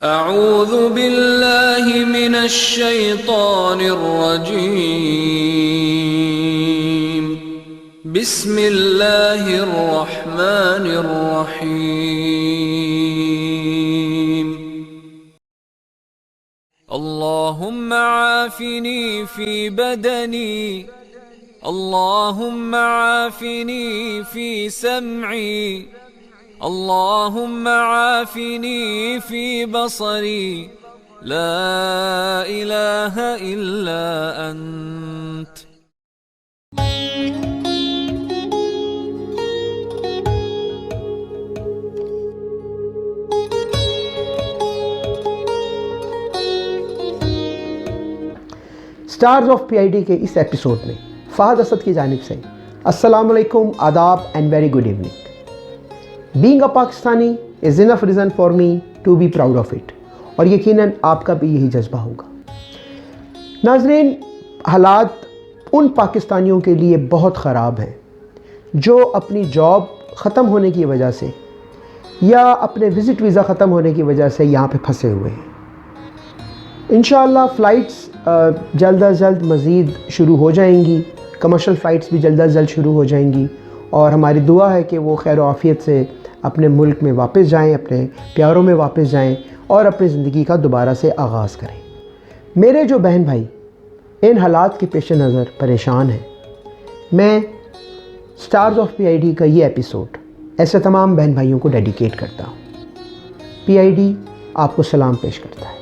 अऊज़ु बिल्लाहि मिनश शैतानिर रजीम। बिस्मिल्लाहिर रहमानिर रहीम। अल्लाहुम्मा आफिनी फी बदनी, अल्लाहुम्मा आफिनी फी समई, अल्लाहुम्मा आफिनी फी बसरी, ला इलाहा इल्ला अंत। स्टार्स ऑफ पीआईडी के इस एपिसोड में फ़हद असद की जानिब से अस्सलाम वालेकुम, आदाब and very good evening. Being a Pakistani is enough reason for me to be proud of it, और यकीनन आपका भी यही जज्बा होगा। नाज़रीन, हालात उन पाकिस्तानियों के लिए बहुत ख़राब हैं जो अपनी जॉब ख़त्म होने की वजह से या अपने विज़िट वीज़ा ख़त्म होने की वजह से यहाँ पे फंसे हुए हैं। इंशाअल्लाह फ़्लाइट्स जल्द अज जल्द मज़ीद शुरू हो जाएंगी, कमर्शियल फ़्लाइट्स भी जल्द अज जल्द शुरू हो जाएंगी, और हमारी दुआ है कि वो खैर आफ़ियत से अपने मुल्क में वापस जाएं, अपने प्यारों में वापस जाएं और अपनी ज़िंदगी का दोबारा से आगाज़ करें। मेरे जो बहन भाई इन हालात के पेश नज़र परेशान हैं, मैं स्टार्स ऑफ पीआईडी का ये एपिसोड ऐसे तमाम बहन भाइयों को डेडिकेट करता हूँ। पीआईडी आपको सलाम पेश करता है।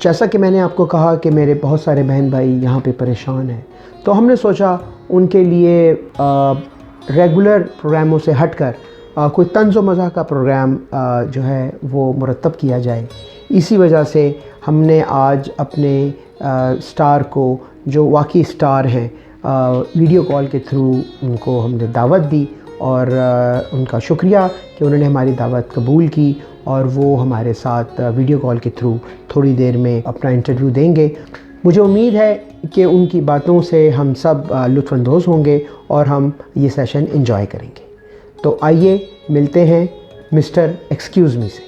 जैसा कि मैंने आपको कहा कि मेरे बहुत सारे बहन भाई यहाँ पे परेशान हैं, तो हमने सोचा उनके लिए रेगुलर प्रोग्रामों से हटकर कोई तंज़ व मज़ाह का प्रोग्राम जो है वो मुरतब किया जाए। इसी वजह से हमने आज अपने स्टार को, जो वाकई स्टार हैं, वीडियो कॉल के थ्रू उनको हमने दावत दी, और उनका शुक्रिया कि उन्होंने हमारी दावत कबूल की और वो हमारे साथ वीडियो कॉल के थ्रू थोड़ी देर में अपना इंटरव्यू देंगे। मुझे उम्मीद है कि उनकी बातों से हम सब लुत्फ़अंदोज़ होंगे और हम ये सेशन एंजॉय करेंगे। तो आइए मिलते हैं मिस्टर एक्सक्यूज़ मी से।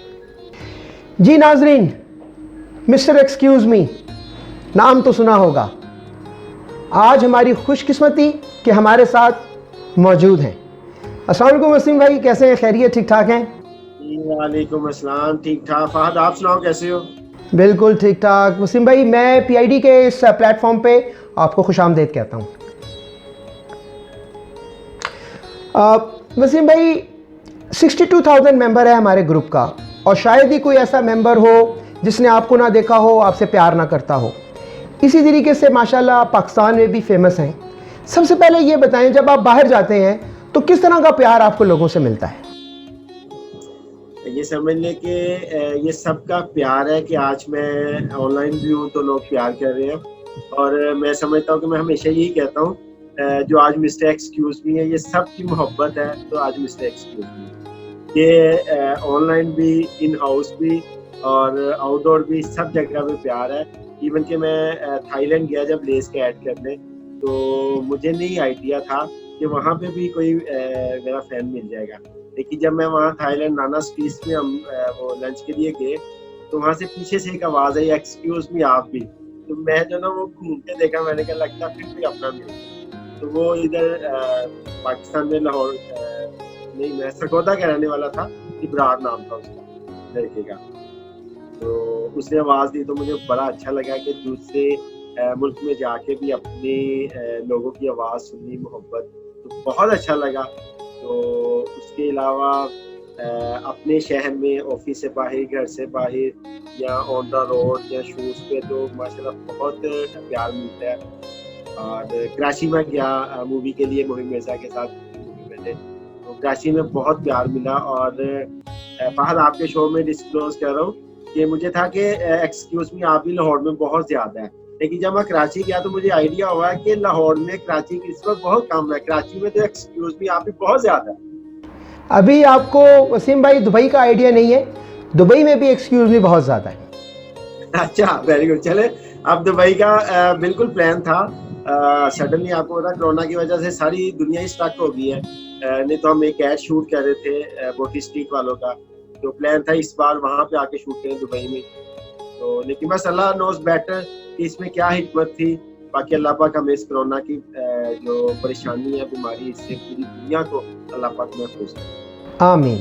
जी नाज़रीन, मिस्टर एक्सक्यूज़ मी नाम तो सुना होगा। आज हमारी खुशकिस्मती कि हमारे साथ मौजूद हैं। अस्सलाम वालेकुम वसीम भाई, कैसे हैं? खैरियत, ठीक ठाक हैं? वालेकुम अस्सलाम, ठीक ठाक। फहद, आप सुनाओ, कैसे हो? बिल्कुल ठीक ठाक। वसीम भाई, मैं पीआईडी के इस प्लेटफॉर्म पे आपको खुशामदीद कहता हूँ। वसीम भाई, 62,000 मेंबर है हमारे ग्रुप का, और शायद ही कोई ऐसा मेंबर हो जिसने आपको ना देखा हो, आपसे प्यार ना करता हो। इसी तरीके से माशाल्लाह पाकिस्तान में भी फेमस हैं। सबसे पहले ये बताएं, जब आप बाहर जाते हैं तो किस तरह का प्यार आपको लोगों से मिलता है? ये समझ लें कि ये सबका प्यार है कि आज मैं ऑनलाइन भी हूँ तो लोग प्यार कर रहे हैं, और मैं समझता हूँ कि मैं हमेशा यही कहता हूँ, जो आज मिस्टर एक्सक्यूज़ मी है, ये सबकी मोहब्बत है। तो आज मिस्टर एक्सक्यूज़ मी ये ऑनलाइन भी, इन हाउस भी और आउटडोर भी, सब जगह पे प्यार है। इवन कि मैं थाईलैंड गया जब लेस के ऐड करने, तो मुझे नहीं आइडिया था कि वहाँ पे भी कोई मेरा फैन मिल जाएगा। लेकिन जब मैं वहाँ थाईलैंड नाना स्ट्रीट में हम वो लंच के लिए गए, तो वहाँ से पीछे से एक आवाज़ आई, एक्सक्यूज़ मी आप भी। तो मैं जो ना वो घूम के देखा, मैंने कहा लगता फिर कोई अपना मिल गया। तो वो इधर पाकिस्तान में लाहौर नहीं, मैं सरगोदा का रहने वाला था, इब्रार नाम था उसका लड़के का। तो उसने आवाज़ दी तो मुझे बड़ा अच्छा लगा कि दूसरे मुल्क में जाके भी अपने लोगों की आवाज़ सुनी, मोहब्बत, तो बहुत अच्छा लगा। तो उसके अलावा अपने शहर में, ऑफिस से बाहर, घर से बाहर, या ऑन द रोड या शूज़ पे, तो माशाल्लाह बहुत प्यार मिलता है। और कराची में गया मूवी के लिए, मोहित मिर्ज़ा के साथ मूवी मैंने, तो कराची में बहुत प्यार मिला। और फहद, आपके शो में डिस्क्लोज़ कर रहा हूँ कि मुझे था कि एक्सक्यूज़ मी आप भी लाहौर में बहुत ज़्यादा है, लेकिन जब मैं कराची गया तो मुझे आइडिया हुआ कि लाहौर में कराची की इस वक्त बहुत कम है, कराची में तो एक्सक्यूज़ मी आप भी बहुत ज़्यादा है। अभी आपको वसीम भाई दुबई का आइडिया नहीं है, दुबई में भी एक्सक्यूज़ मी बहुत ज़्यादा है। अच्छा, वेरी गुड। चले, अब दुबई का बिल्कुल प्लान था। सडनली आपको पता, कोरोना की वजह से सारी दुनिया ही स्टक हो गई है। नहीं तो हम एक ऐड शूट कर रहे थे बोटी स्ट्रीट वालों का, तो प्लान था इस बार वहाँ पे आके शूट करें दुबई में, तो लेकिन बस अल्लाह नोज बेटर कि इसमें क्या हिकमत थी। बाकी अल्लाह पाक हमें इस कोरोना की जो परेशानी है, बीमारी, इससे पूरी दुनिया को अल्लाह पाक महफूज करे। आमीन।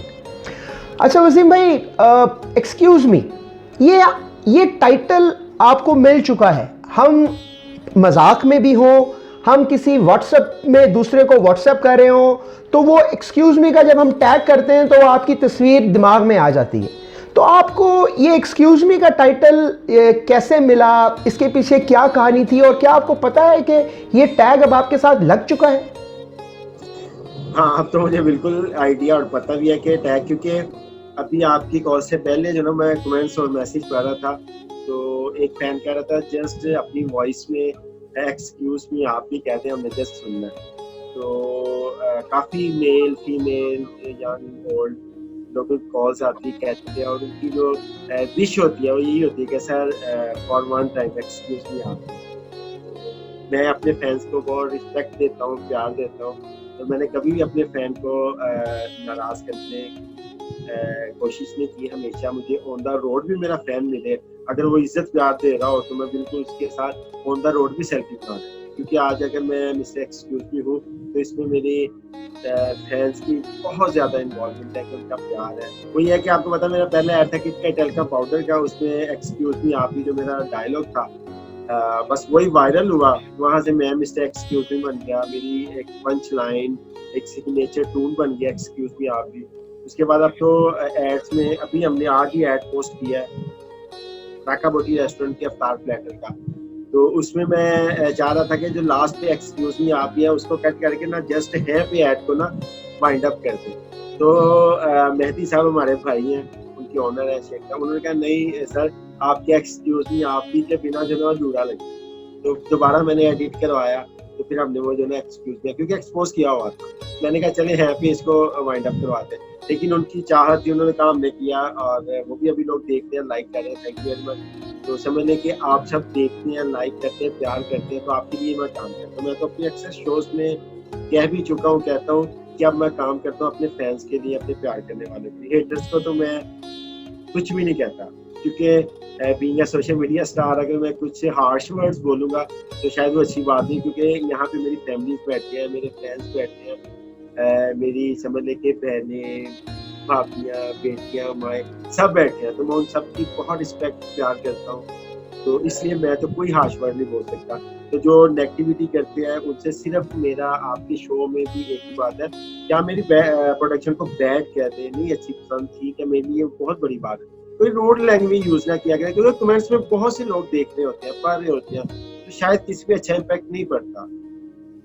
अच्छा वसीम भाई, एक्सक्यूज मी, ये टाइटल आपको मिल चुका है, हम मजाक में भी हो, हम किसी व्हाट्सएप में दूसरे को व्हाट्सएप कर रहे हो, तो वो एक्सक्यूज मी का जब हम टैग करते हैं तो आपकी तस्वीर दिमाग में आ जाती है। तो आपको ये एक्सक्यूज मी का टाइटल कैसे मिला, इसके पीछे क्या कहानी थी, और क्या आपको पता है कि ये टैग अब आपके साथ लग चुका है? हाँ, अब तो मुझे बिल्कुल आइडिया और पता भी है कि टैग, क्योंकि अभी आपकी कॉल से पहले जो ना मैं कमेंट्स और मैसेज पढ़ रहा था, तो एक फैन कह रहा था जस्ट अपनी वॉइस में एक्सक्यूज मी आप भी कहते हैं, हमने जस्ट सुनना है। तो काफ़ी मेल फीमेल यंग ओल्ड लोगों की कॉल्स आती कहते हैं, और उनकी जो विश होती है वो यही होती है कि sir for one time excuse me आप। मैं अपने फैंस को बहुत रिस्पेक्ट देता हूँ, प्यार देता हूँ, तो मैंने कभी भी अपने फ़ैन को नाराज़ करने कोशिश नहीं की। हमेशा मुझे ऑन द रोड भी मेरा फ़ैन मिले, अगर वो इज्जत प्यार दे रहा हो तो मैं बिल्कुल उसके साथ ऑन द रोड भी सेल्फी बना दूँ, क्योंकि आज अगर मैं मिस्टर एक्सक्यूज मी हूँ तो इसमें मेरी फैंस की बहुत ज़्यादा इन्वॉल्वमेंट है, कि उनका प्यार है। वो ये है कि आपको पता मेरा पहला ऐड था कि कैटल का पाउडर का, उसमें एक्सक्यूज मी आप ही जो मेरा डायलॉग था, बस वही वायरल हुआ, वहाँ से मैं मिस्टर एक्सक्यूज मी बन गया, मेरी एक पंच लाइन, एक सिग्नेचर टून बन गया एक्सक्यूज मी आप भी। उसके बाद अब तो एड्स में अभी हमने आज ही एड पोस्ट किया है राका बोटी रेस्टोरेंट के अफ्तार प्लेटर का, तो उसमें मैं चाह रहा था कि जो लास्ट पे एक्सक्यूज मी आप ही है उसको कट करके ना जस्ट है पे ऐड को ना वाइंड अप कर दे। तो मेहदी साहब हमारे भाई हैं, उनकी ऑनर है शेख का, उन्होंने कहा नहीं सर आपके एक्सक्यूज मी आप ही के बिना जो ना अधूरा लगे, तो दोबारा मैंने एडिट करवाया, तो फिर हमने वो जो ना एक्सक्यूज मी क्योंकि एक्सपोज किया हुआ था, मैंने कहा चले है पे इसको वाइंड अप करवाते हैं। लेकिन उनकी चाहत थी, उन्होंने कहा हमने किया, और वो भी अभी लोग देखते हैं, लाइक कर रहे हैं, थैंक यू वेरी मच। तो समझ लें कि आप सब देखते हैं, लाइक करते हैं, प्यार करते हैं, तो आपके लिए मैं काम करता हूँ। मैं तो अपनी अक्सर शोज में कह भी चुका हूँ, कहता हूँ कि अब मैं काम करता हूँ अपने फैंस के लिए, अपने प्यार करने वाले के लिए। हेटर्स को तो मैं कुछ भी नहीं कहता, क्योंकि being a social media star अगर मैं कुछ हार्श वर्ड्स बोलूँगा तो शायद वो अच्छी बात नहीं, क्योंकि यहाँ पे मेरी फैमिली बैठे हैं, मेरे फ्रेंड्स बैठे हैं, मेरी समझ ले के बहनें, भाभियाँ, बेटियाँ, माएँ सब बैठे हैं, तो मैं उन सब की बहुत रिस्पेक्ट प्यार करता हूँ, तो इसलिए मैं तो कोई हार्श वर्ड नहीं बोल सकता। तो जो नेगेटिविटी करते हैं उनसे सिर्फ मेरा आपके शो में भी एक ही बात है, क्या मेरी प्रोडक्शन को बैड कहते हैं, नहीं अच्छी पसंद, ठीक है, मेरे लिए बहुत बड़ी बात है। कोई रोड लैंग्वेज यूज ना किया गया, क्योंकि कमेंट्स में बहुत से लोग देख रहे होते हैं, पढ़ रहे होते हैं, तो शायद किसी पे अच्छा इम्पैक्ट नहीं पड़ता।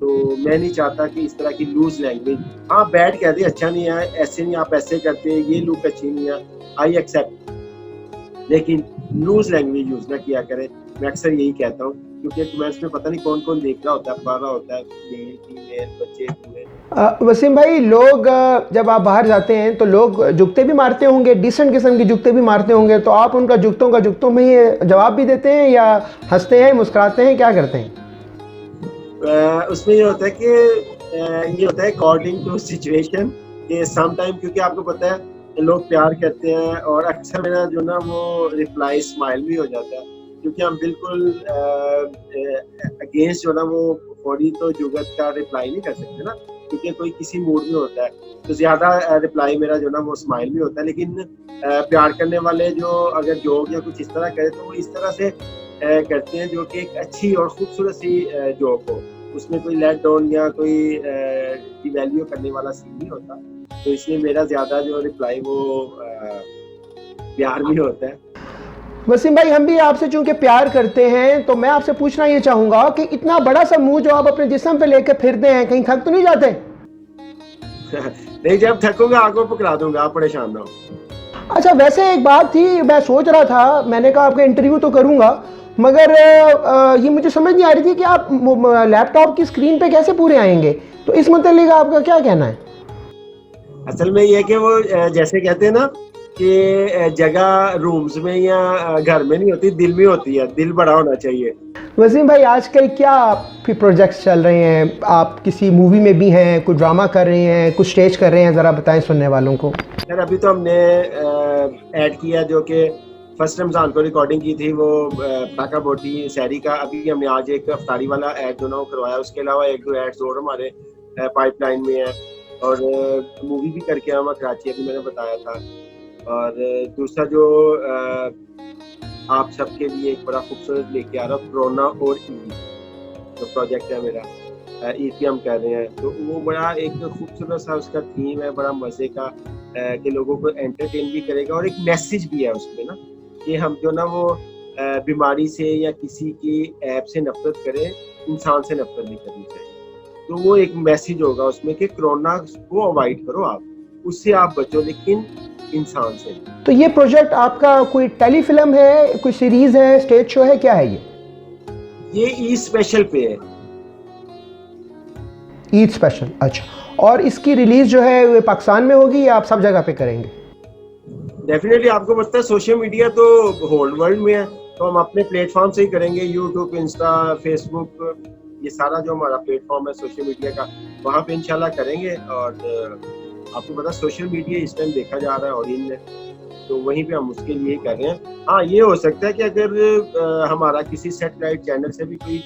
तो मैं नहीं चाहता कि इस तरह की लूज लैंग्वेज, हाँ बैड कहते अच्छा नहीं है, ऐसे नहीं आप ऐसे करते हैं, ये लुक अच्छी नहीं है, आई एक्सेप्ट, लेकिन लूज लैंग्वेज यूज ना किया करें। मैं अक्सर यही कहता हूँ, क्योंकि कमेंट्स में पता नहीं कौन कौन देख रहा होता है, पढ़ रहा होता है, मेल फीमेल बच्चे बूढ़े। वसीम भाई, लोग जब आप बाहर जाते हैं तो लोग जुगते भी मारते होंगे, डिसेंट किस्म के जुगते भी मारते होंगे, तो आप उनका जुगतों में ही जवाब भी देते हैं या हंसते हैं, मुस्कुराते हैं, क्या करते हैं? उसमें ये होता है कि ये होता है अकॉर्डिंग टू सिचुएशन, कि सम टाइम क्योंकि आपको पता है लोग प्यार करते हैं, और अक्सर मेरा जो ना वो रिप्लाई स्माइल भी हो जाता है, क्योंकि हम बिल्कुल अगेंस्ट जो ना वो बॉडी तो जुगत का रिप्लाई नहीं कर सकते ना, क्योंकि कोई किसी मूड में होता है, तो ज़्यादा रिप्लाई मेरा जो ना वो स्माइल भी होता है। लेकिन प्यार करने वाले जो अगर जोक या कुछ इस तरह करे तो वो इस तरह से करते हैं जो कि एक अच्छी और खूबसूरत सी जोक हो, उसमें कोई लेट डाउन या कोई डिवैल्यू करने वाला सीन नहीं होता, तो इसलिए मेरा ज़्यादा जो रिप्लाई वो प्यार भी होता है। वसीम भाई, हम भी आपसे चूंकि प्यार करते हैं तो मैं आपसे पूछना ये चाहूँगा कि इतना बड़ा सा मुंह जो आप अपने जिस्म पे लेकर फिरते हैं, कहीं थक तो नहीं जाते? नहीं, जब थकूंगा आपको पकड़ा दूंगा, आप परेशान ना हो। अच्छा, वैसे एक बात थी, मैं सोच रहा था, मैंने कहा आपका इंटरव्यू तो करूँगा, मगर ये मुझे समझ नहीं आ रही थी कि आप लैपटॉप की स्क्रीन पे कैसे पूरे आएंगे, तो इस मतलब आपका क्या कहना है? असल में ये कि वो जैसे कहते हैं ना कि जगह रूम्स में या घर में नहीं होती, दिल में होती है, दिल बड़ा होना चाहिए। वसीम भाई, आजकल क्या प्रोजेक्ट्स चल रहे हैं? आप किसी मूवी में भी हैं, कुछ ड्रामा कर रहे हैं, कुछ स्टेज कर रहे हैं, ज़रा बताएं सुनने वालों को। यार अभी तो हमने ऐड किया जो कि फर्स्ट रमज़ान को रिकॉर्डिंग की थी, वो पाका बोटी सैरी का। अभी हमने आज एक अफ्तारी वाला ऐड जो ना वो करवाया। उसके अलावा 1-2 एड्स और हमारे पाइपलाइन में है, और मूवी भी करके आया कराची, अभी मैंने बताया था। और दूसरा जो आप सबके लिए एक बड़ा खूबसूरत लेके आ रहा हूँ, कोरोना और ईद जो प्रोजेक्ट है मेरा, ईद की हम कर रहे हैं, तो वो बड़ा एक खूबसूरत सा उसका थीम है, बड़ा मज़े का, कि लोगों को एंटरटेन भी करेगा, और एक मैसेज भी है उसमें ना, कि हम जो ना वो बीमारी से या किसी की ऐप से नफरत करें, इंसान से नफरत नहीं करनी चाहिए। तो वो एक मैसेज होगा उसमें कि कोरोना को अवॉइड करो, आप उससे आप बचो, लेकिन इंसान से। तो ये प्रोजेक्ट आपका कोई टेलीफिल्म है, कोई सीरीज है, स्टेज शो है, क्या है ये ईद स्पेशल पे है। ईद स्पेशल, अच्छा। और इसकी रिलीज जो है वो पाकिस्तान में होगी या आप सब जगह पे करेंगे? डेफिनेटली, आपको पता है सोशल मीडिया तो होल वर्ल्ड में है, तो हम अपने प्लेटफॉर्म से ही करेंगे। यूट्यूब, इंस्टा, फेसबुक, ये सारा जो हमारा प्लेटफॉर्म है सोशल मीडिया का, वहाँ पे इंशाल्लाह करेंगे। और आपको पता सोशल मीडिया इस टाइम देखा जा रहा है ऑडियंस में, तो वहीं पे हम उसके लिए कर रहे हैं। हाँ, ये हो सकता है कि अगर हमारा किसी सैटेलाइट चैनल से भी कोई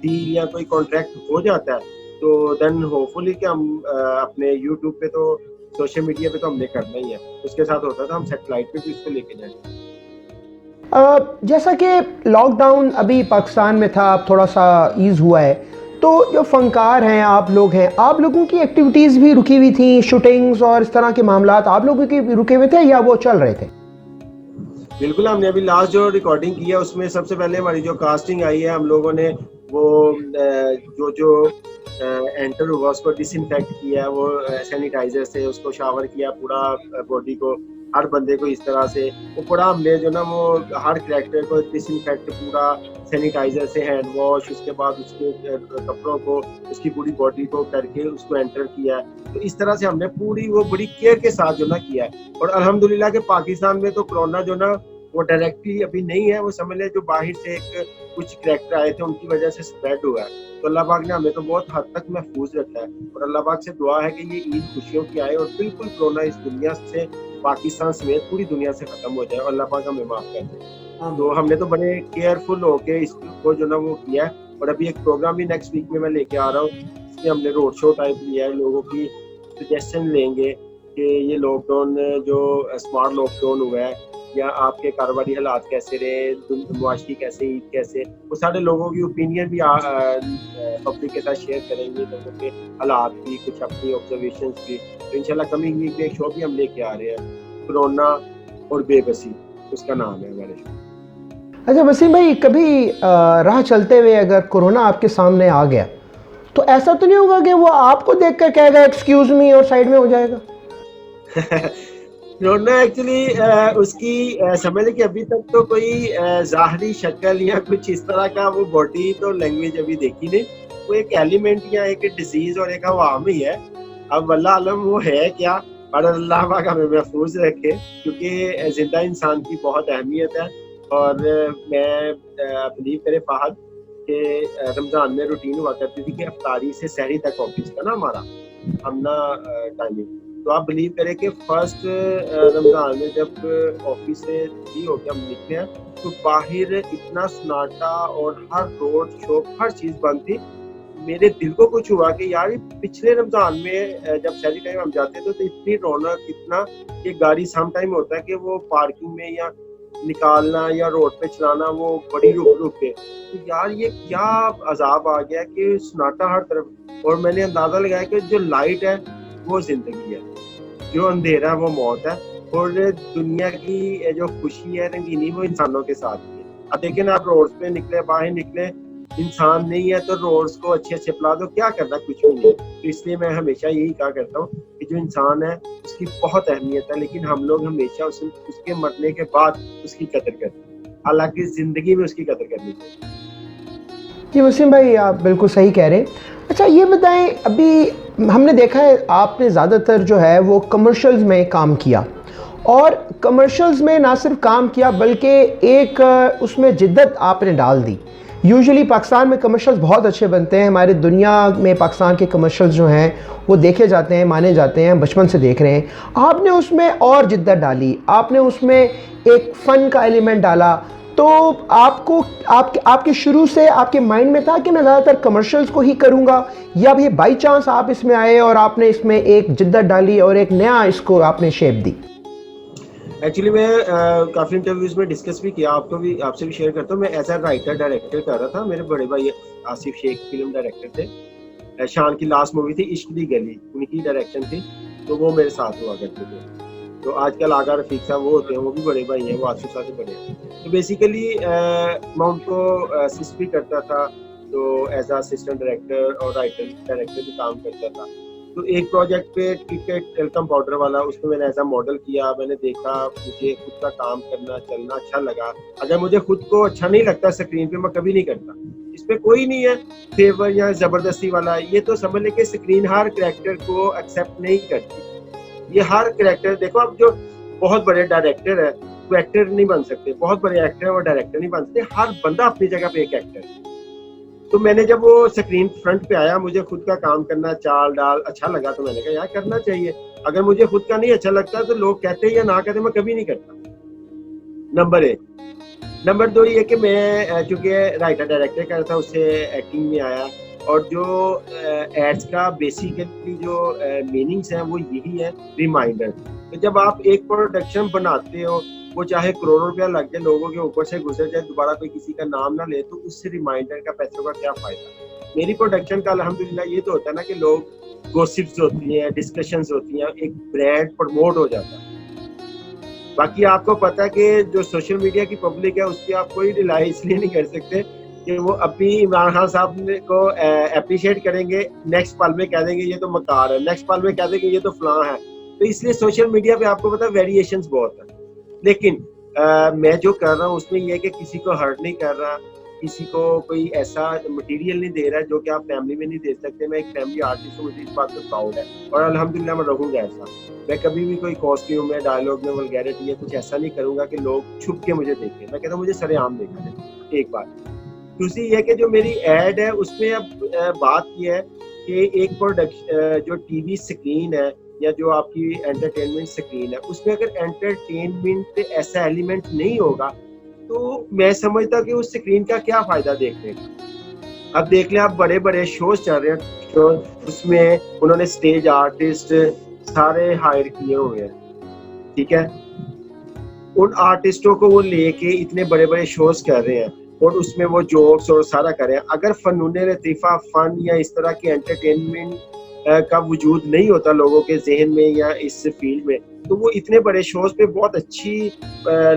डील या कोई कॉन्ट्रैक्ट हो जाता है, तो देन होपफुली कि हम अपने यूट्यूब पे तो सोशल मीडिया पे तो हमने करना ही है। उसके साथ होता था हम सैटेलाइट पे भी उसको लेके जाएंगे। जैसा कि लॉकडाउन अभी पाकिस्तान में था, अब थोड़ा सा ईज़ हुआ है, तो जो फनकार हैं, आप लोग हैं, आप लोगों की एक्टिविटीज़ भी रुकी हुई थी, शूटिंग्स और इस तरह के मामलात आप लोगों के रुके हुए थे या वो चल रहे थे? बिल्कुल, हमने अभी लास्ट जो रिकॉर्डिंग की है उसमें सबसे पहले हमारी जो कास्टिंग आई है, हम लोगों ने वो जो एंटर हुआ उसको डिसइंफेक्ट किया, वो सैनिटाइजर से उसको शावर किया, पूरा बॉडी को, हर बंदे को इस तरह से वो पूरा हमने जो ना वो हर कैरेक्टर को डिसइंफेक्ट पूरा सैनिटाइजर से, हैंड वॉश, उसके बाद उसके कपड़ों को, उसकी पूरी बॉडी को करके उसको एंटर किया। तो इस तरह से हमने पूरी वो बड़ी केयर के साथ जो ना किया है। और अल्हम्दुलिल्लाह के पाकिस्तान में तो कोरोना जो ना वो डायरेक्टली अभी नहीं है, वो समझ ले जो बाहर से एक कुछ कैरेक्टर आए थे उनकी वजह से स्प्रेड हुआ है। तो अल्लाह पाक ने हमें तो बहुत हद तक महफूज रखा है, और अल्लाह पाक से दुआ है कि ये ईद खुशियों की आए और बिल्कुल कोरोना इस दुनिया से, पाकिस्तान समेत पूरी दुनिया से खत्म हो जाए, और अल्लाह पाक हमें माफ कर दे। तो हमने तो बड़े केयरफुल होके इसको जो ना वो किया है। और अभी एक प्रोग्राम भी नेक्स्ट वीक में मैं लेके आ रहा हूँ, इसमें हमने रोड शो टाइप लिया है, लोगों की सजेशन लेंगे कि ये लॉकडाउन जो स्मार्ट लॉकडाउन हुआ है, या आपके कारोबारी हालात कैसे रहे, मुआशरी कैसे, ईद कैसे, वो सारे लोगों की ओपिनियन भी पब्लिक के साथ शेयर करेंगे, लोगों के हालात भी, कुछ अपनी ऑब्जर्वेशंस भी। तो इंशाल्लाह कमिंग वीक में एक शो भी हम लेके आ रहे हैं, कोरोना और बेबसी उसका नाम है हमारे शो। अच्छा वसीम भाई, कभी राह चलते हुए अगर कोरोना आपके सामने आ गया तो ऐसा तो नहीं होगा कि वो आपको देख कर कहेगा एक्सक्यूज मी और साइड में हो जाएगा? कोरोना एक्चुअली उसकी समझ लें कि अभी तक तो कोई ज़ाहरी शक्ल या कुछ इस तरह का वो बॉडी तो लैंग्वेज अभी देखी नहीं। वो एक एलिमेंट या एक डिजीज और एक हवा में ही है। अब वल्लाह आलम वो है क्या, और अल्लाह पाक हमें महफूज रखे, क्योंकि जिंदा इंसान की बहुत अहमियत है। और मैं बिलीव करे फहद के रमज़ान में रूटीन हुआ करती थी कि अफ्तारी से सहरी तक ऑफिस का ना हमारा हम ना टाइमिंग, तो आप बिलीव करें कि फर्स्ट रमज़ान में जब ऑफिस से फ्री होकर हम निकले हैं, तो बाहर इतना सन्नाटा और हर रोड शॉप हर चीज़ बंद थी। मेरे दिल को कुछ हुआ कि यार पिछले रमज़ान में जब सहरी टाइम हम जाते थे तो इतनी रौनक, इतना कि गाड़ी सम टाइम होता है कि वो पार्किंग में या निकालना या रोड पे चलाना वो बड़ी रुक के, तो यार ये क्या अजाब आ गया कि सन्नाटा हर तरफ। और मैंने अंदाज़ा लगाया कि जो लाइट है वो जिंदगी है, जो अंधेरा वो मौत है, और दुनिया की जो खुशी है रंगीनी वो इंसानों के साथ ही है। अब देखें ना, आप रोड्स पे निकले, बाहर निकले, इंसान नहीं है तो रोड्स को अच्छे अच्छे पिला दो, क्या करना, कुछ भी नहीं। तो इसलिए मैं हमेशा यही कहा करता हूँ कि जो इंसान है उसकी बहुत अहमियत है, लेकिन हम लोग हमेशा उसके मरने के बाद उसकी कदर करते हैं, हालांकि जिंदगी में उसकी कदर करनी चाहिए। जी वसीम भाई, आप बिल्कुल सही कह रहे हैं। अच्छा ये बताएं, अभी हमने देखा है आपने ज़्यादातर जो है वो कमर्शियल्स में काम किया, और कमर्शियल्स में ना सिर्फ काम किया बल्कि एक उसमें जिद्दत आपने डाल दी। यूजुअली पाकिस्तान में कमर्शियल्स बहुत अच्छे बनते हैं, हमारे दुनिया में पाकिस्तान के कमर्शियल्स जो हैं वो देखे जाते हैं, माने जाते हैं, बचपन से देख रहे हैं। आपने उसमें और जिद्दत डाली, आपने उसमें एक फ़न का एलिमेंट डाला, तो आपको आपके शुरू से आपके माइंड में था कि मैं ज़्यादातर कमर्शियल्स को ही करूँगा, या ये बाई चांस आप इसमें आए और आपने इसमें एक जिद्दत डाली और एक नया इसको आपने शेप दी? एक्चुअली मैं काफ़ी इंटरव्यूज़ में डिस्कस भी किया, आपसे भी शेयर करता हूँ। मैं एज अ राइटर डायरेक्टर कर रहा था। मेरे बड़े भाई आसिफ शेख फिल्म डायरेक्टर थे। शान की लास्ट मूवी थी इश्क दी गली, उनकी डायरेक्शन थी, तो वो मेरे साथ हुआ करते थे। तो आजकल आगा रफीक साहब वो होते हैं, वो भी बड़े भाई हैं, वो आसिफ साहब से बड़े हैं। तो बेसिकली मैं उनको असिस्ट भी करता था, तो एज अ असिस्टेंट डायरेक्टर और राइटर डायरेक्टर भी काम करता था। तो एक प्रोजेक्ट पे क्रिकेट टेलकम पाउडर वाला, उसमें मैंने एज अ मॉडल किया। मैंने देखा, मुझे खुद का काम करना चलना अच्छा लगा। अगर मुझे खुद को अच्छा नहीं लगता स्क्रीन पे, मैं कभी नहीं करता। इसमें कोई नहीं है फेवर या जबरदस्ती वाला। ये तो समझ ले कि स्क्रीन हर कैरेक्टर को एक्सेप्ट नहीं करती। ये हर कैरेक्टर देखो, अब जो बहुत बड़े डायरेक्टर है वो एक्टर नहीं बन सकते, बहुत बड़े एक्टर और डायरेक्टर नहीं बन सकते। हर बंदा अपनी जगह पे एक एक्टर है। तो मैंने जब वो स्क्रीन फ्रंट पे आया, मुझे खुद का काम करना, चाल डाल अच्छा लगा, तो मैंने कहा यार करना चाहिए। अगर मुझे खुद का नहीं अच्छा लगता तो लोग कहते या ना कहते, मैं कभी नहीं करता। नंबर 1। नंबर 2 ये कि मैं चूंकि राइटर डायरेक्टर कर रहा था, उससे एक्टिंग में आया। और जो एड्स का बेसिकली जो मीनिंग्स हैं वो यही है, रिमाइंडर। तो जब आप एक प्रोडक्शन बनाते हो, वो चाहे करोड़ों रुपया लग जाए, लोगों के ऊपर से गुजर जाए, दोबारा कोई किसी का नाम ना ले, तो उससे रिमाइंडर का पैसों का क्या फायदा। मेरी प्रोडक्शन का अल्हम्दुलिल्लाह ये तो होता है ना कि लोग गॉसिप्स होती हैं, डिस्कशंस होती हैं, एक ब्रांड प्रमोट हो जाता है। बाकी आपको पता है कि जो सोशल मीडिया की पब्लिक है, उस पर आप कोई रिलाई इसलिए नहीं कर सकते कि वो अभी इमरान खान साहब को अप्रिशिएट करेंगे, नेक्स्ट पल में कह देंगे ये तो मकार है, नेक्स्ट पल में कह देंगे ये तो फलां है। तो इसलिए सोशल मीडिया पे आपको पता है वेरिएशंस बहुत है। लेकिन मैं जो कर रहा हूँ उसमें ये है कि किसी को हर्ट नहीं कर रहा, किसी को कोई ऐसा मटेरियल नहीं दे रहा है जो कि आप फैमिली में नहीं दे सकते। मैं एक फैमिली आर्टिस्ट हूँ, मुझे इस बात पर प्राउड है और अल्हम्दुलिल्लाह मैं रहूँगा ऐसा। मैं कभी भी कोई कॉस्ट्यूम में, डायलॉग में, वल्गैरिटी या कुछ ऐसा नहीं करूँगा कि लोग छुप के मुझे देखें। मैं कहता हूँ मुझे सरेआम देखा जाए, एक बात। दूसरी ये कि जो मेरी एड है उसमें अब बात यह है कि एक प्रोडक्शन जो टीवी स्क्रीन है या जो आपकी एंटरटेनमेंट स्क्रीन है, उसमें अगर एंटरटेनमेंट ऐसा एलिमेंट नहीं होगा तो मैं समझता कि उस स्क्रीन का क्या फायदा देखने का। अब देख लें, आप बड़े बड़े शोज चल रहे हैं, तो उसमें उन्होंने स्टेज आर्टिस्ट सारे हायर किए हुए हैं, ठीक है। उन आर्टिस्टों को वो लेके इतने बड़े बड़े शोज कर रहे हैं और उसमें वो जोक्स और सारा कर रहे हैं। अगर फनून लतीफ़ा, फन या इस तरह की एंटरटेनमेंट का वजूद नहीं होता लोगों के जहन में या इस फील्ड में, तो वो इतने बड़े शोज पे बहुत अच्छी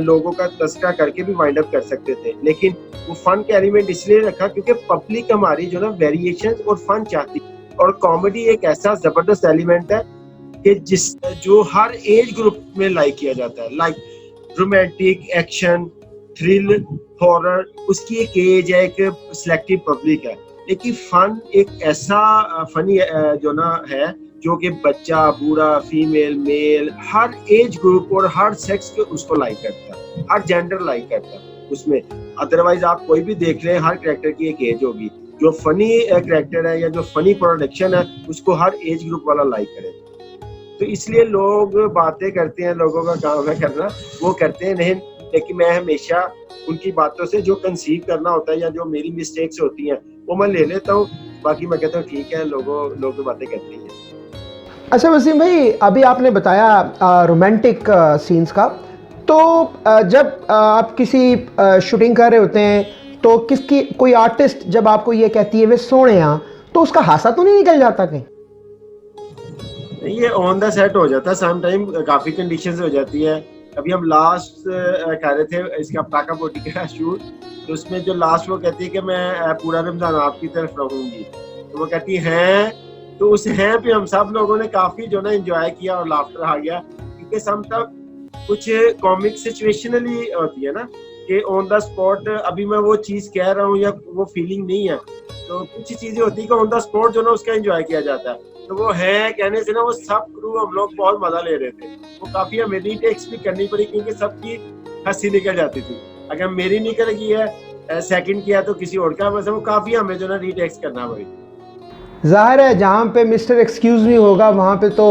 लोगों का तस्करा करके भी वाइंड अप कर सकते थे। लेकिन वो फन के एलिमेंट इसलिए रखा क्योंकि पब्लिक हमारी जो ना वेरिएशन और फन चाहती है। और कॉमेडी एक ऐसा जबरदस्त एलिमेंट है कि जो हर एज ग्रुप में लाइक किया जाता है। Like romantic, action, thrill, horror, उसकी एक एज है, एक सिलेक्टिव पब्लिक है। लेकिन फन एक ऐसा फनी जो ना है जो कि बच्चा, बूढ़ा, फीमेल, मेल, हर एज ग्रुप और हर सेक्स के उसको लाइक करता है, हर जेंडर लाइक करता है उसमें। अदरवाइज आप कोई भी देख लें, हर कैरेक्टर की एक एज होगी। जो फनी कैरेक्टर है या जो फनी प्रोडक्शन है उसको हर एज ग्रुप वाला लाइक करे। तो इसलिए लोग बातें करते हैं, लोगों का काम है करना, वो करते हैं नहीं। लेकिन मैं हमेशा उनकी बातों से जो कंसीव करना होता है या जो मेरी मिस्टेक्स होती हैं वो मैं ले लेता हूँ। बाकी मैं कहता हूँ ठीक है, लोग तो बातें करते हैं। अच्छा वसीम भाई, अभी आपने बताया रोमांटिक सीन्स का, तो जब आप किसी शूटिंग कर रहे होते हैं तो किसकी कोई आर्टिस्ट जब आपको ये कहती है वे सोने यहाँ, तो उसका हासा तो नहीं निकल जाता कहीं? ये ऑन द सेट हो जाता है, सम टाइम काफी कंडीशंस हो जाती है। अभी हम लास्ट कर रहे थे इसका पटाखा पोटी का शूट, तो उसमें जो लास्ट वो कहती है कि मैं पूरा रमजान आपकी तरफ रहूंगी, तो वो कहती है, तो उस हैं पे हम सब लोगों ने काफी जो ना एंजॉय किया और लाफ्टर आ गया। क्योंकि सम तक कुछ कॉमिक सिचुएशनली होती है ना कि ऑन द स्पॉट अभी मैं वो चीज कह रहा हूँ या वो फीलिंग नहीं है, तो कुछ चीजें होती है कि ऑन द स्पॉट जो ना उसका एंजॉय किया जाता है। तो वो है कहने से ना वो सब क्रू हम लोग बहुत मजा ले रहे थे। वो काफी हमें रीटेक्स भी करनी पड़ी क्योंकि सबकी हंसी निकल जाती थी। अगर मेरी निकल गई है सेकंड किया तो किसी और का, मतलब वो काफ़ी हमें जो ना रीटेक्स करना पड़ी। ज़ाहिर है जहाँ पे मिस्टर एक्सक्यूज़ मी होगा वहाँ पे तो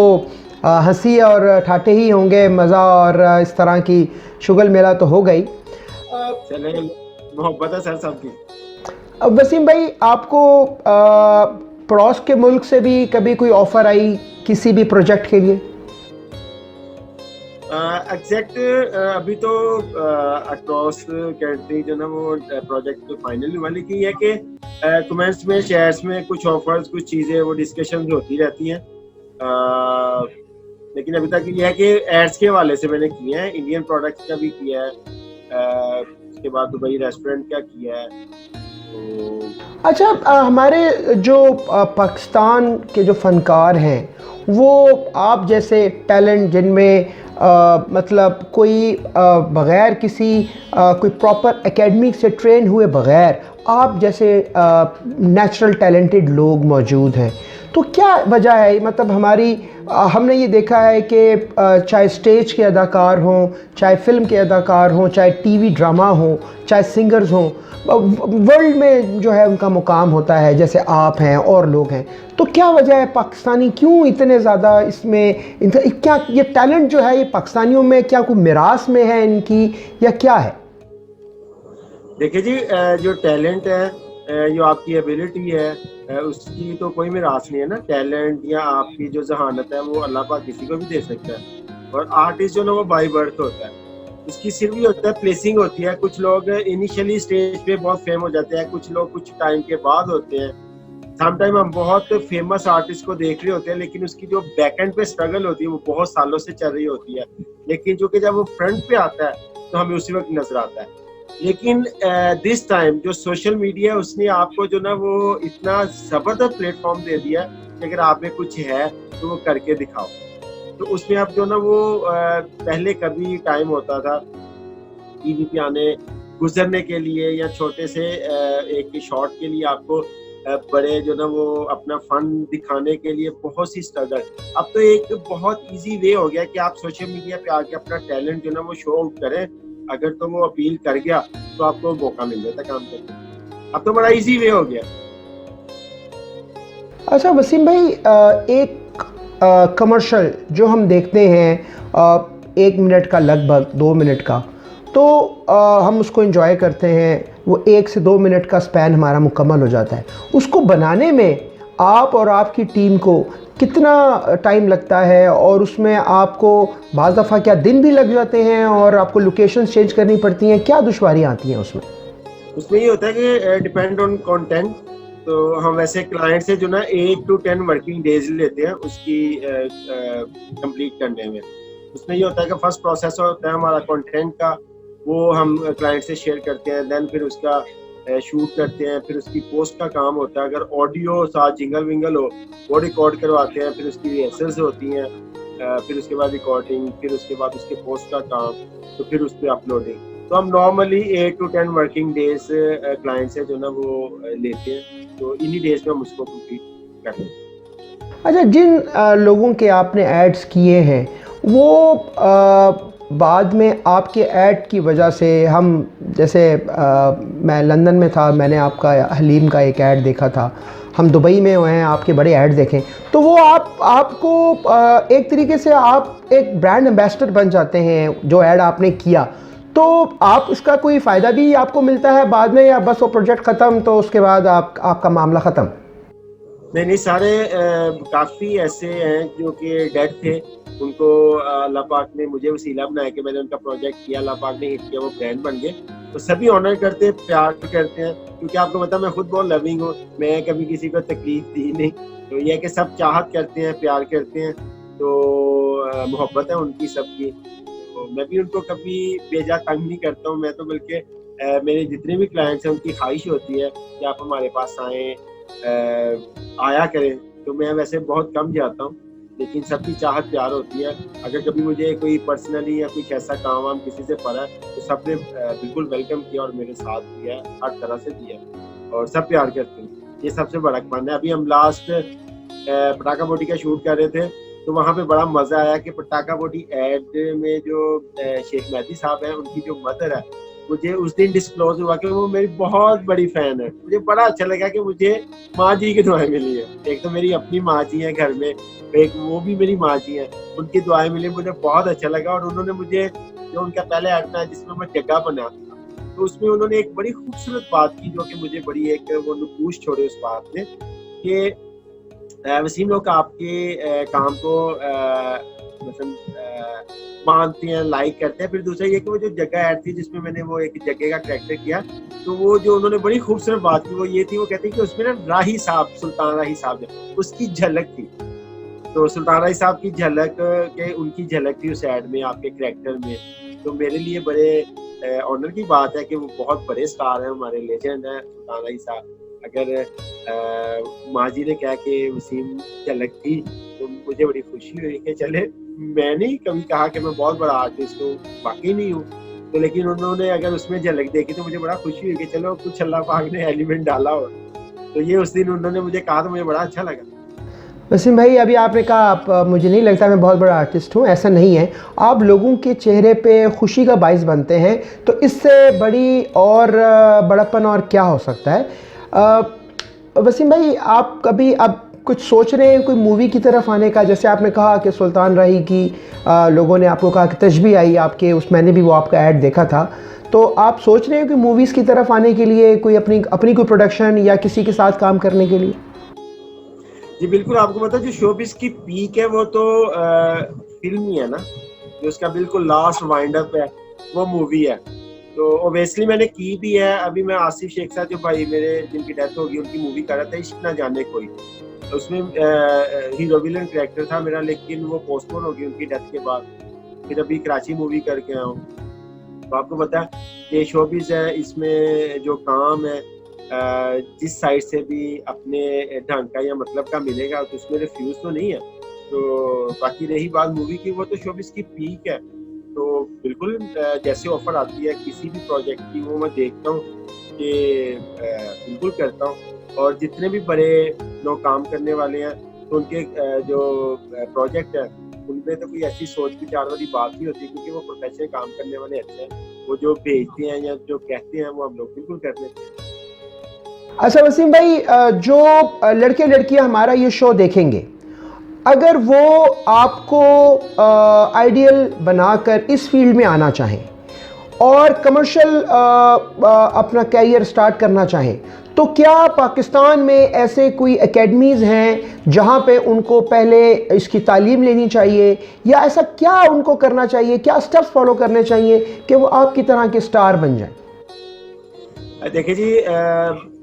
हंसी और ठाटे ही होंगे, मज़ा और इस तरह की शुगल मेला तो हो गई। चले, मोहब्बत है सर सबकी। अब वसीम भाई, आपको पड़ोस के मुल्क से भी कभी कोई ऑफ़र आई किसी भी प्रोजेक्ट के लिए? एग्जैक्ट अभी तो अक्रॉस कंट्री जो ना वो प्रोजेक्ट फाइनल हुआ, लेकिन ये कि कमेंट्स में, शेयर्स में कुछ ऑफर्स, कुछ चीज़ें वो डिस्कशन होती रहती हैं। लेकिन अभी तक ये है कि एड्स के हवाले से मैंने किया है, इंडियन प्रोडक्ट्स का भी किया है, उसके बाद दुबई रेस्टोरेंट का किया है। तो अच्छा, हमारे जो पाकिस्तान के जो फ़नकार हैं वो आप जैसे टैलेंट जिनमें मतलब कोई बग़ैर किसी कोई प्रॉपर एकेडमी से ट्रेन हुए बग़ैर आप जैसे नेचुरल टैलेंटेड लोग मौजूद हैं, तो क्या वजह है? मतलब हमारी हमने ये देखा है कि चाहे स्टेज के अदाकार हों, चाहे फ़िल्म के अदाकार हों, चाहे टीवी ड्रामा हो, चाहे सिंगर्स हों, वर्ल्ड में जो है उनका मुकाम होता है, जैसे आप हैं और लोग हैं। तो क्या वजह है पाकिस्तानी क्यों इतने ज़्यादा इसमें क्या ये टैलेंट जो है ये पाकिस्तानियों में क्या कोई मिरास में है इनकी, या क्या है? देखिए जी, जो टैलेंट है, जो आपकी एबिलिटी है, उसकी तो कोई मिरास नहीं है ना। टैलेंट या आपकी जो जहानत है वो अल्लाह पाक किसी को भी दे सकता है, और आर्टिस्ट जो ना वो बाय बर्थ होता है। उसकी सिर्फ ही होता है प्लेसिंग होती है। कुछ लोग इनिशियली स्टेज पे बहुत फेम हो जाते हैं, कुछ लोग कुछ टाइम के बाद होते हैं। समटाइम हम बहुत फेमस आर्टिस्ट को देख रहे होते हैं, लेकिन उसकी जो बैक एंड पे स्ट्रगल होती है वो बहुत सालों से चल रही होती है, लेकिन जो कि जब वो फ्रंट पे आता है तो हमें उसी वक्त नजर आता है। लेकिन दिस टाइम जो सोशल मीडिया है उसने आपको जो ना वो इतना जबरदस्त प्लेटफॉर्म दे दिया कि अगर आप में कुछ है तो वो करके दिखाओ। तो उसमें आप जो ना वो पहले कभी टाइम होता था टीवी पे आने गुजरने के लिए या छोटे से एक शॉट के लिए आपको बड़े जो ना वो अपना फन दिखाने के लिए बहुत सी स्ट्रगल। अब तो एक बहुत इजी वे हो गया कि आप सोशल मीडिया पे आके अपना टैलेंट जो ना वो शो आउट करें, अगर तो वो अपील कर गया तो आपको मौका मिल जाता काम करने। अब तो बड़ा इजी वे हो गया। अच्छा वसीम भाई, एक कमर्शियल जो हम देखते हैं 1 मिनट का, लगभग 2 मिनट का, तो हम उसको एंजॉय करते हैं। वो 1 से 2 मिनट का स्पैन हमारा मुकम्मल हो जाता है। उसको बनाने में आप और आपकी टीम को कितना टाइम लगता है, और उसमें आपको बाज़ दफ़ा क्या दिन भी लग जाते हैं और आपको लोकेशंस चेंज करनी पड़ती हैं? क्या दुश्वारियाँ आती हैं उसमें? उसमें ये होता है कि डिपेंड ऑन कंटेंट। तो हम वैसे क्लाइंट से जो ना 8 to 10 वर्किंग डेज लेते हैं उसकी कंप्लीट करने में। उसमें ये होता है कि फर्स्ट प्रोसेस होता है हमारा कंटेंट का, वो हम क्लाइंट से शेयर करते हैं, देन फिर उसका शूट करते हैं, फिर उसकी पोस्ट का काम होता है। अगर ऑडियो साथ जिंगल विंगल हो वो रिकॉर्ड करवाते हैं, फिर उसकी रिहर्सल्स होती हैं, फिर उसके बाद रिकॉर्डिंग, फिर उसके बाद उसके पोस्ट का काम, तो फिर उस पर अपलोडिंग। तो हम normally 8 to 10 working days client से जो ना वो लेते हैं, तो इन्हीं डेज में हम उसको कंप्लीट करते हैं। अच्छा, जिन लोगों के आपने एड्स किए हैं वो बाद में आपके ऐड की वजह से, हम जैसे मैं लंदन में था, मैंने आपका हलीम का एक ऐड देखा था, हम दुबई में हुए हैं, आपके बड़े ऐड देखें, तो वो आपको एक तरीके से आप एक ब्रांड एम्बेसडर बन जाते हैं जो ऐड आपने किया। तो आप इसका कोई फ़ायदा भी आपको मिलता है बाद में, या बस वो प्रोजेक्ट ख़त्म तो उसके बाद आपका मामला ख़त्म? नहीं, सारे काफ़ी ऐसे हैं जो कि डेड थे, उनको अल्लाह पाक ने मुझे वसीला बनाया कि मैंने उनका प्रोजेक्ट किया, अल्लाह पाक ने हिट किया, वो ब्रांड बन गए। तो सभी ऑनर करते हैं, प्यार करते हैं, क्योंकि आपको पता मैं खुद बहुत लविंग हूँ, मैं कभी किसी को तकलीफ दी नहीं। तो यह है कि सब चाहत करते हैं, प्यार करते हैं, तो मोहब्बत है उनकी सबकी। तो मैं भी उनको कभी बेजा तंग नहीं करता हूँ। मैं तो बल्कि मेरे जितने भी क्लाइंट्स हैं उनकी ख्वाहिश होती है कि आप हमारे पास आया करें। तो मैं वैसे बहुत कम जाता हूँ, लेकिन सबकी चाहत प्यार होती है। अगर कभी मुझे कोई पर्सनली या कुछ ऐसा काम वाम किसी से पड़ा तो सबने बिल्कुल वेलकम किया और मेरे साथ दिया, हर तरह से दिया, और सब प्यार करते हैं। ये सबसे बड़ा कमाल है। अभी हम लास्ट पटाखा बोटी का शूट कर रहे थे, तो वहाँ पे बड़ा मजा आया कि पटाखा बोटी एड में जो शेख मेहदी साहब हैं, उनकी जो मदर है मुझे उस दिन डिस्क्लोज हुआ कि वो मेरी बहुत बड़ी फैन है। मुझे बड़ा अच्छा लगा कि मुझे माँ जी की दुआएं मिली है। एक तो मेरी अपनी माँ जी है घर में, एक वो भी मेरी माँ जी है, उनकी दुआएं मिली, मुझे बहुत अच्छा लगा। और उन्होंने मुझे जो उनका पहले एड था जिसमें मैं जग्गा बना था, तो उसमें उन्होंने एक बड़ी खूबसूरत बात की जो कि मुझे बड़ी एक वो नकूश छोड़े उस बात में कि वसीम लोग आपके काम को मतलब मानते हैं, लाइक करते हैं। फिर दूसरा ये कि वो जो जगह ऐड थी जिसमें मैंने वो एक जगह का कैरेक्टर किया, तो वो जो उन्होंने बड़ी खूबसूरत बात की वो ये थी, वो कहते हैं कि उसमें ना राही साहब, सुल्तान राही साहब उसकी झलक थी। तो सुल्तान राही साहब की झलक के उनकी झलक थी उस ऐड में, आपके कैरेक्टर में। तो मेरे लिए बड़े ऑनर की बात है कि वो बहुत बड़े स्टार हैं, हमारे लेजेंड हैं सुल्तान राही साहब। अगर माँ जी ने कहा कि वसीम झलक थी तो मुझे बड़ी खुशी हुई कि चले, मैंने कभी कहा कि मैं बहुत बड़ा आर्टिस्ट हूँ, वाकई नहीं हूँ, तो लेकिन उन्होंने अगर उसमें झलक देखी तो मुझे बड़ा खुशी हुई कि चलो कुछ अल्लाह पाक ने एलिमेंट डाला हो। तो ये उस दिन उन्होंने मुझे कहा तो मुझे बड़ा अच्छा लगा। वसीम भाई, अभी आपने कहा आप मुझे नहीं लगता मैं बहुत बड़ा आर्टिस्ट हूँ, ऐसा नहीं है। आप लोगों के चेहरे पे खुशी का बाइस बनते हैं, तो इससे बड़ी और बड़प्पन और क्या हो सकता है। वसीम भाई, आप कभी अब कुछ सोच रहे हैं कोई मूवी की तरफ आने का? जैसे आपने कहा कि सुल्तान राही की लोगों ने आपको कहा कि तशबीह आई आपके उस, मैंने भी वो आपका ऐड देखा था। तो आप सोच रहे हैं कि मूवीज़ की तरफ आने के लिए कोई अपनी कोई प्रोडक्शन या किसी के साथ काम करने के लिए? जी बिल्कुल, आपको पता है जो शोबिज़ की पीक है वो तो फिल्म ही है ना, जो उसका बिल्कुल लास्ट वाइंड अप है वो मूवी है। तो ऑब्वियसली मैंने की भी है। अभी मैं आसिफ शेख साहब जो भाई मेरे जिनकी डेथ हो गई उनकी मूवी कर रहा था, इश्क ना जाने कोई। तो उसमें हीरो विलन कैरेक्टर था मेरा, लेकिन वो पोस्टपोन हो गई उनकी डेथ के बाद। फिर अभी कराची मूवी करके आया हूँ। तो आपको पता है ये शोबिज़ है, इसमें जो काम है जिस साइड से भी अपने ढंग का या मतलब का मिलेगा तो उसमें रिफ्यूज तो नहीं है। तो बाकी रही बात मूवी की, वो तो शोबिज़ की पीक है। तो बिल्कुल जैसे ऑफर आती है किसी भी प्रोजेक्ट की वो मैं देखता हूँ कि बिल्कुल करता हूँ। और जितने भी बड़े लोग काम करने वाले हैं तो उनके जो प्रोजेक्ट है उनमें तो कोई ऐसी सोच विचार वाली बात नहीं होती, क्योंकि वो प्रोफेशनल काम करने वाले अच्छे हैं। वो जो भेजते हैं या जो कहते हैं वो हम लोग बिल्कुल कर लेते हैं। अच्छा वसीम भाई, जो लड़के लड़कियां हमारा ये शो देखेंगे, अगर वो आपको आइडियल बनाकर इस फील्ड में आना चाहें और कमर्शियल अपना कैरियर स्टार्ट करना चाहें, तो क्या पाकिस्तान में ऐसे कोई एकेडमीज़ हैं जहां पे उनको पहले इसकी तालीम लेनी चाहिए, या ऐसा क्या उनको करना चाहिए, क्या स्टेप्स फॉलो करने चाहिए कि वो आपकी तरह के स्टार बन जाएं? देखिए जी,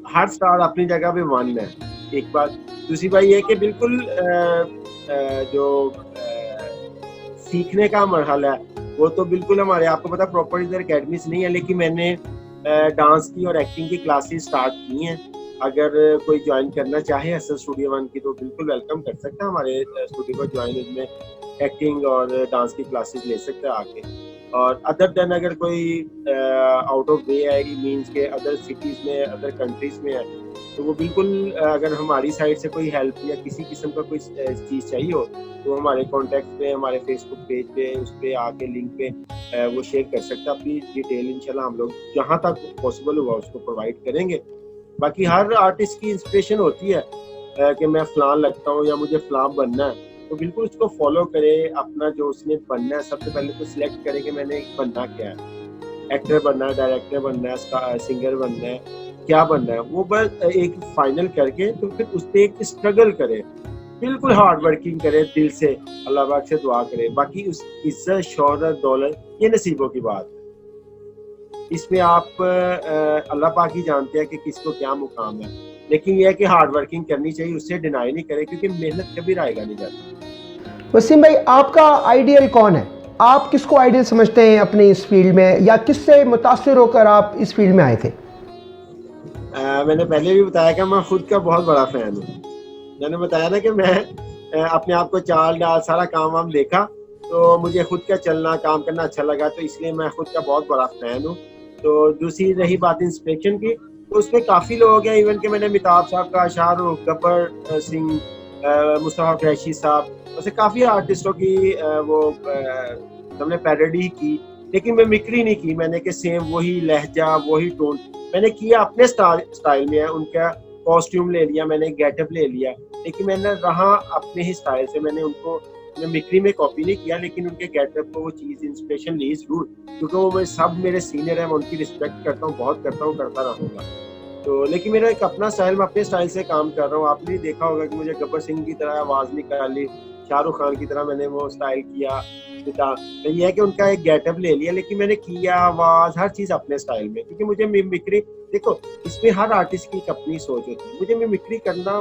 हर स्टार अपनी जगह पे वन है, एक बात। दूसरी बात ये कि बिल्कुल जो सीखने का मरहला है वो तो बिल्कुल हमारे, आपको पता प्रॉपर इधर अकेडमीज नहीं है, लेकिन मैंने डांस की और एक्टिंग की क्लासेस स्टार्ट की हैं। अगर कोई ज्वाइन करना चाहे हसन स्टूडियो वन की तो बिल्कुल वेलकम कर सकता है हमारे स्टूडियो को ज्वाइन, इसमें एक्टिंग और डांस की क्लासेस ले सकता है आके। और अदर देन अगर कोई आउट ऑफ वे है, मीन्स के अदर सिटीज़ में, अदर कंट्रीज़ में है, तो वो बिल्कुल अगर हमारी साइड से कोई हेल्प या किसी किस्म का कोई चीज़ चाहिए हो तो हमारे कॉन्टैक्ट पे, हमारे फेसबुक पेज पे, उस पर आके लिंक पे वो शेयर कर सकते हैं अपनी डिटेल। इंशाल्लाह हम लोग जहाँ तक पॉसिबल हुआ उसको प्रोवाइड करेंगे। बाकी हर आर्टिस्ट की इंस्पिरेशन होती है कि मैं फ़लान लगता हूँ या मुझे फ़लान बनना है, तो बिल्कुल उसको फॉलो करे। अपना जो उसने बनना है सबसे पहले तो सिलेक्ट करे कि मैंने बनना क्या है, एक्टर बनना है, डायरेक्टर बनना है, सिंगर बनना है, क्या बनना है, वो बस एक फाइनल करके तो फिर उस पर एक स्ट्रगल करे, बिल्कुल हार्ड वर्किंग करे, दिल से अल्लाह पाक से दुआ करे। बाकी उस इज्जत, शोहरत, दौलत ये नसीबों की बात है, इसमें आप अल्लाह पाक ही जानते हैं कि किसको क्या मुकाम है। लेकिन यह है कि हार्ड वर्किंग करनी चाहिए, उससे डिनाई नहीं करे, क्योंकि मेहनत कभी आएगा नहीं जाती। वसीम भाई, आपका आइडियल कौन है? आप किसको आइडियल समझते हैं अपने इस फील्ड में, या किससे मुतासिर होकर आप इस फील्ड में आए थे? मैंने पहले भी बताया कि मैं खुद का बहुत बड़ा फैन हूँ। मैंने बताया ना कि मैं अपने आप को चाल डाल सारा काम वाम देखा तो मुझे खुद का चलना काम करना अच्छा लगा, तो इसलिए मैं खुद का बहुत बड़ा फैन हूँ। तो दूसरी रही बात इंस्पिरेशन की, तो उसमें काफ़ी लोग हैं, इवन कि मैंने अमिताभ साहब का, शाहरुख, गब्बर सिंह, मुस्तफ़ा कुरैशी साहब, वैसे काफ़ी आर्टिस्टों की वो हमने पैरोडी की। लेकिन मैं मिक्री नहीं की मैंने कि सेम वही लहजा वही टोन, मैंने किया अपने स्टाइल में है। उनका कॉस्ट्यूम ले लिया मैंने, गेटअप ले लिया, लेकिन मैंने रहा अपने ही स्टाइल से। मैंने उनको मिक्री में कॉपी नहीं किया, लेकिन उनके गेटअप को वो चीज़ इंस्पिरेशन ली जरूर, क्योंकि वो सब मेरे सीनियर हैं, मैं उनकी रिस्पेक्ट करता हूँ, बहुत करता हूँ, करता रहूँगा। तो लेकिन मेरा एक अपना स्टाइल, मैं अपने स्टाइल से काम कर रहा हूँ। आपने भी देखा होगा कि मुझे गब्बर सिंह की तरह आवाज़ निकाली, शाहरुख खान की तरह मैंने वो स्टाइल किया। तो ये है कि उनका एक गेटअप ले लिया, लेकिन मैंने किया आवाज़ हर चीज़ अपने स्टाइल में, क्योंकि मुझे मिमिक्री, देखो इसमें हर आर्टिस्ट की एक अपनी सोच होती है। मुझे मिमिक्री करना,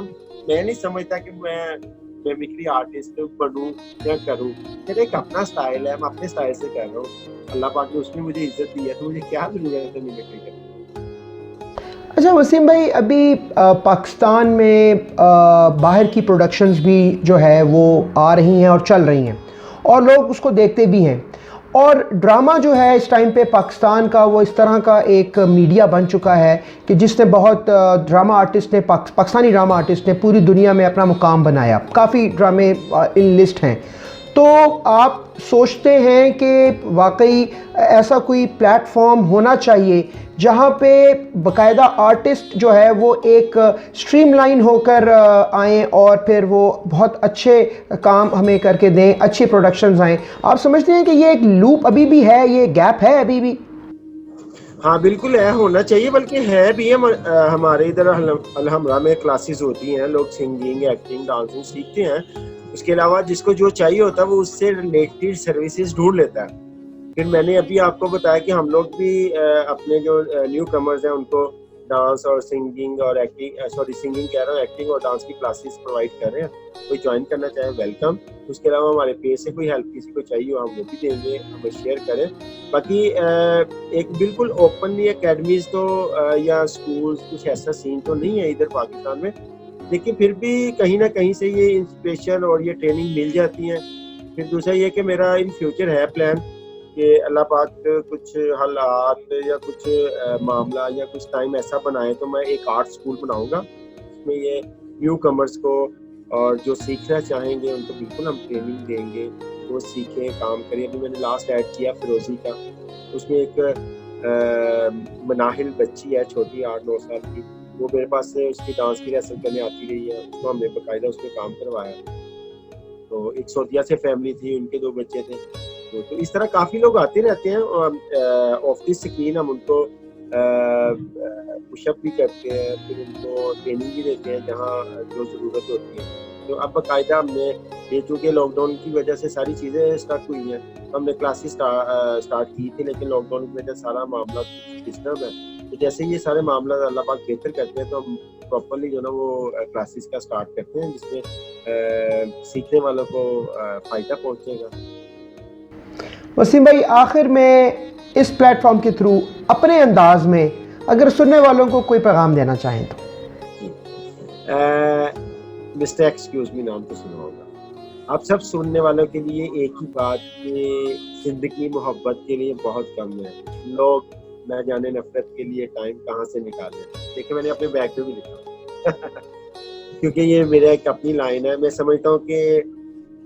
मैं नहीं समझता कि मैं मिमिक्री आर्टिस्ट बनूं या करूं। मेरा एक अपना स्टाइल है, मैं अपने स्टाइल से कर रहा हूँ। अल्लाह पाक ने उसमें मुझे इज्जत दी है, तो मुझे क्या जरूरत है मिमिक्री करने। अच्छा वसीम भाई, अभी पाकिस्तान में बाहर की प्रोडक्शंस भी जो है वो आ रही हैं और चल रही हैं, और लोग उसको देखते भी हैं। और ड्रामा जो है इस टाइम पे पाकिस्तान का, वो इस तरह का एक मीडिया बन चुका है कि जिसने बहुत ड्रामा आर्टिस्ट ने, पाकिस्तानी ड्रामा आर्टिस्ट ने पूरी दुनिया में अपना मुकाम बनाया। काफ़ी ड्रामे इन लिस्ट हैं। तो आप सोचते हैं कि वाकई ऐसा कोई प्लेटफॉर्म होना चाहिए जहाँ पे बाकायदा आर्टिस्ट जो है वो एक स्ट्रीमलाइन होकर आएँ और फिर वो बहुत अच्छे काम हमें करके दें, अच्छी प्रोडक्शंस आएँ। आप समझते हैं कि ये एक लूप अभी भी है, ये गैप है अभी भी? हाँ बिल्कुल है, होना चाहिए, बल्कि है भी। हमारे इधर अलहमरा में क्लासेस होती हैं, लोग सिंगिंग, एक्टिंग, डांसिंग सीखते हैं। उसके अलावा जिसको जो चाहिए होता है वो उससे रिलेटेड सर्विसेज ढूंढ लेता है। फिर मैंने अभी आपको बताया कि हम लोग भी अपने जो न्यू कमर्स हैं उनको डांस और सिंगिंग और सिंगिंग कह रहा हूँ, एक्टिंग और डांस की क्लासेस प्रोवाइड कर रहे हैं। कोई ज्वाइन करना चाहे वेलकम। उसके अलावा हमारे पेज से कोई हेल्प किसी को चाहिए हो हम वो भी देंगे, हमें शेयर करें। बाकी एक बिल्कुल ओपनली एकेडमीज तो या स्कूल्स कुछ ऐसा सीन तो नहीं है इधर पाकिस्तान में, लेकिन फिर भी कहीं ना कहीं से ये इंस्पिरेशन और ये ट्रेनिंग मिल जाती है। फिर दूसरा ये कि मेरा इन फ्यूचर है प्लान कि अल्लाह पाक कुछ हालात या कुछ मामला या कुछ टाइम ऐसा बनाए तो मैं एक आर्ट स्कूल बनाऊंगा, इसमें ये न्यू कमर्स को और जो सीखना चाहेंगे उनको बिल्कुल हम ट्रेनिंग देंगे, वो सीखें, काम करें। अभी मैंने लास्ट ऐड किया फिरोजी का, उसमें एक मनाहिल बच्ची है छोटी 8-9 साल की, वो मेरे पास से उसकी डांस की रेसल करने आती रही है, उसको हमने बाकायदा उसमें काम करवाया। तो एक सौदिया से फैमिली थी, उनके 2 बच्चे थे। तो इस तरह काफ़ी लोग आते रहते हैं और ऑफ द स्क्रीन हम उनको पुशअप भी करते हैं, फिर उनको ट्रेनिंग भी देते हैं जहाँ जो ज़रूरत होती है। तो अब बाकायदा हमने ये, चूँकि लॉकडाउन की वजह से सारी चीज़ें स्टार्ट हुई हैं, हमने क्लासेस स्टार्ट की थी, लेकिन लॉकडाउन की वजह से सारा मामला डिस्टर्ब है। तो जैसे ये सारे मामला अल्लाह पाक बेहतर करते हैं तो हम प्रॉपरली जो ना वो क्लासेस का स्टार्ट करते हैं, जिसमें सीखने वालों को फ़ायदा पहुँचेगा। वसीम भाई, आखिर में इस प्लेटफॉर्म के थ्रू अपने अंदाज में अगर सुनने वालों को कोई पैगाम देना चाहें तो? मिस्टर एक्सक्यूज मी नाम तो सुना होगा आप सब सुनने वालों के लिए एक ही बात कि जिंदगी मोहब्बत के लिए बहुत कम है। लोग न जाने नफरत के लिए टाइम कहाँ से निकाले। देखिए मैंने अपने बैग में भी लिखा क्योंकि ये मेरा एक अपनी लाइन है। मैं समझता हूँ कि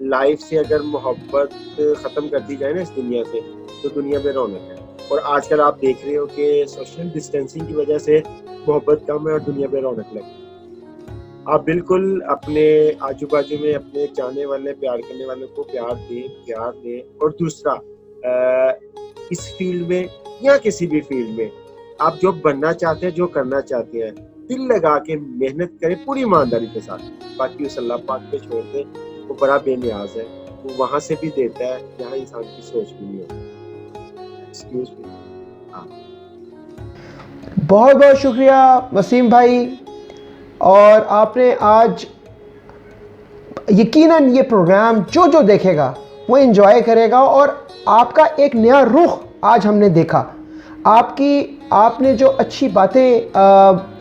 लाइफ से अगर मोहब्बत ख़त्म कर दी जाए ना इस दुनिया से, तो दुनिया में रौनक है। और आजकल आप देख रहे हो कि सोशल डिस्टेंसिंग की वजह से मोहब्बत कम है और दुनिया में रौनक लगी। आप बिल्कुल अपने आजू बाजू में अपने चाहने वाले, प्यार करने वाले को प्यार दें। और दूसरा, इस फील्ड में या किसी भी फील्ड में आप जो बनना चाहते हैं, जो करना चाहते हैं, दिल लगा के मेहनत करें पूरी ईमानदारी के साथ। बाकी उस अल्लाह पाक पे छोड़ दें, वो बड़ा बेनियाज है, वो वहाँ से भी देता है जहाँ इंसान की सोच भी नहीं होती। Excuse me. बहुत बहुत शुक्रिया वसीम भाई। और आपने आज यकीनन ये प्रोग्राम जो देखेगा वो एंजॉय करेगा, और आपका एक नया रुख आज हमने देखा। आपने जो अच्छी बातें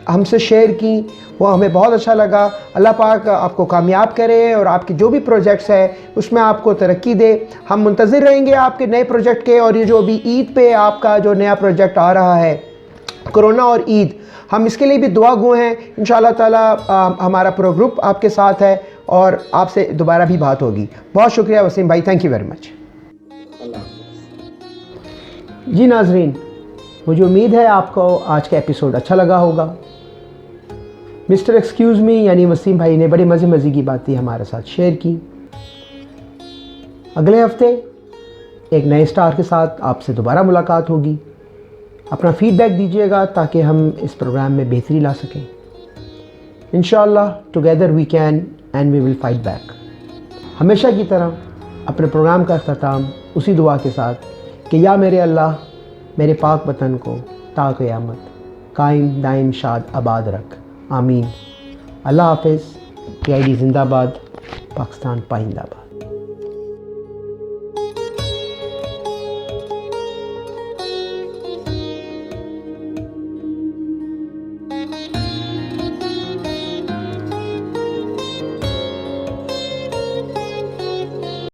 हमसे शेयर की वो हमें बहुत अच्छा लगा। अल्लाह पाक आपको कामयाब करे और आपके जो भी प्रोजेक्ट्स हैं उसमें आपको तरक्की दे। हम मुंतज़िर रहेंगे आपके नए प्रोजेक्ट के। और ये जो अभी ईद पे आपका जो नया प्रोजेक्ट आ रहा है, कोरोना और ईद, हम इसके लिए भी दुआ गो हैं। इंशाअल्लाह ताला हमारा प्रो ग्रुप आपके साथ है और आपसे दोबारा भी बात होगी। बहुत शुक्रिया वसीम भाई, थैंक यू वेरी मच। जी नाजरीन, मुझे उम्मीद है आपको आज का एपिसोड अच्छा लगा होगा। मिस्टर एक्सक्यूज़ मी यानी वसीम भाई ने बड़े मज़े की बातें हमारे साथ शेयर की। अगले हफ्ते एक नए स्टार के साथ आपसे दोबारा मुलाकात होगी। अपना फीडबैक दीजिएगा ताकि हम इस प्रोग्राम में बेहतरी ला सकें। इंशाअल्लाह together we can and we will fight back. हमेशा की तरह अपने प्रोग्राम का अख्ताम उसी दुआ के साथ कि या मेरे अल्लाह मेरे पाक वतन को ता क़यामत कायम दायम शाद आबाद रख, आमीन। अल्लाह हाफ़िज़। PID जिंदाबाद, पाकिस्तान पाइंदाबाद।